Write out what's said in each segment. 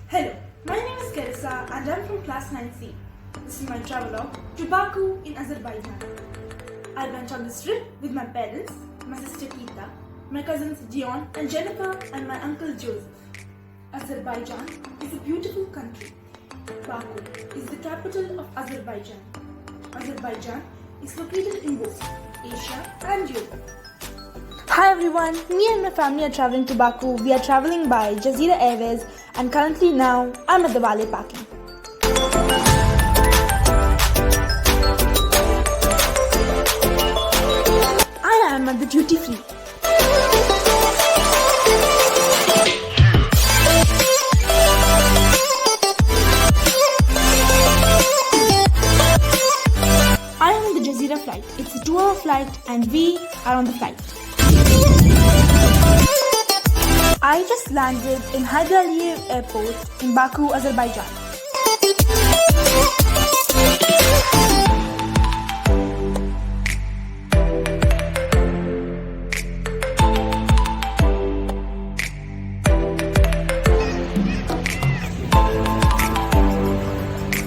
Hello, my name is Carissa and I'm from class 9C. This is my travelogue to Baku in Azerbaijan. I went on this trip with my parents, my sister Keita, my cousins Dion and Jennifer and my uncle Joseph. Azerbaijan is a beautiful country. Baku is the capital of Azerbaijan. Azerbaijan is located in both Asia and Europe. Hi everyone, me and my family are traveling to Baku. We are traveling by Jazeera Airways and currently now I'm at the valet parking. I am at the duty free. I am on the Jazeera flight. It's a 2-hour flight and we are on the flight. I just landed in Hyder Aliyev Airport in Baku, Azerbaijan.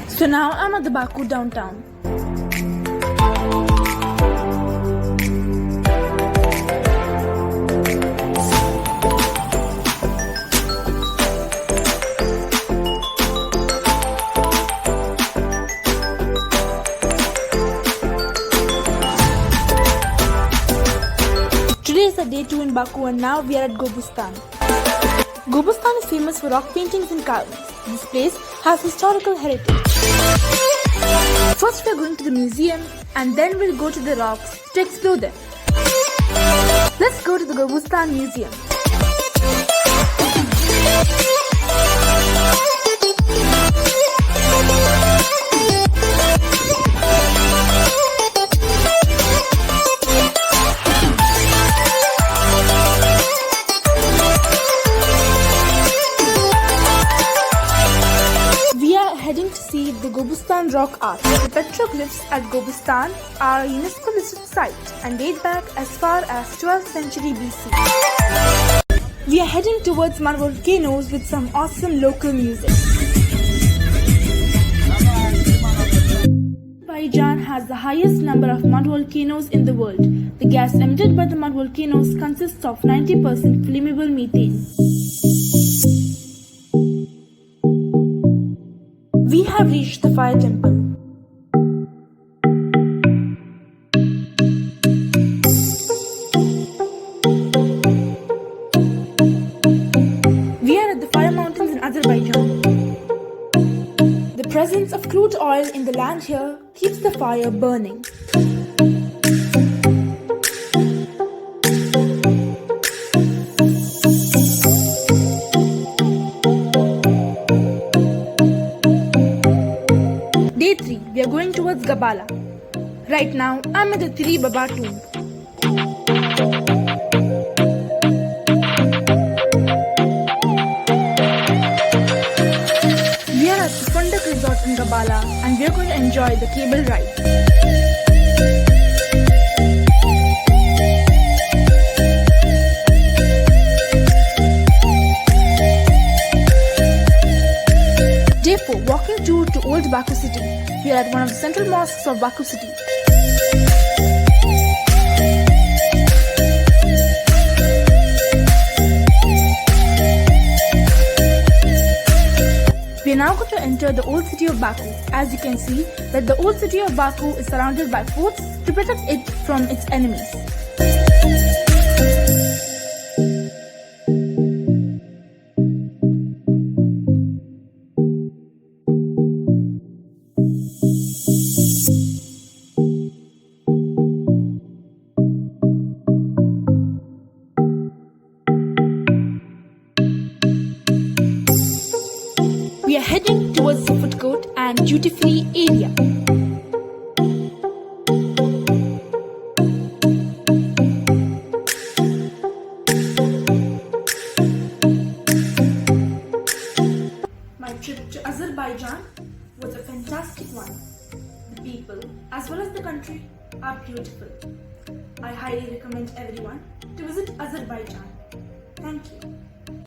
So now I'm at the Baku downtown. Today is day 2 in Baku and now we are at Gobustan. Gobustan is famous for rock paintings and carvings. This place has historical heritage. First we are going to the museum and then we'll go to the rocks to explore them. Let's go to the Gobustan Museum. Heading to see the Gobustan rock art. The petroglyphs at Gobustan are a UNESCO listed site and date back as far as 12th century BC. We are heading towards mud volcanoes with some awesome local music. Azerbaijan has the highest number of mud volcanoes in the world. The gas emitted by the mud volcanoes consists of 90% flammable methane. We have reached the fire temple. We are at the fire mountains in Azerbaijan. The presence of crude oil in the land here keeps the fire burning. Day 3, we are going towards Gabala. Right now, I'm at the Tiri Baba tomb. We are at the Fundak Resort in Gabala and we are going to enjoy the cable ride. Day 4, walking tour to Old Baku City. We are at one of the central mosques of Baku City. We are now going to enter the old city of Baku. As you can see, that the old city of Baku is surrounded by forts to protect it from its enemies. We are heading towards the food court and duty-free area. My trip to Azerbaijan was a fantastic one. The people, as well as the country, are beautiful. I highly recommend everyone to visit Azerbaijan. Thank you.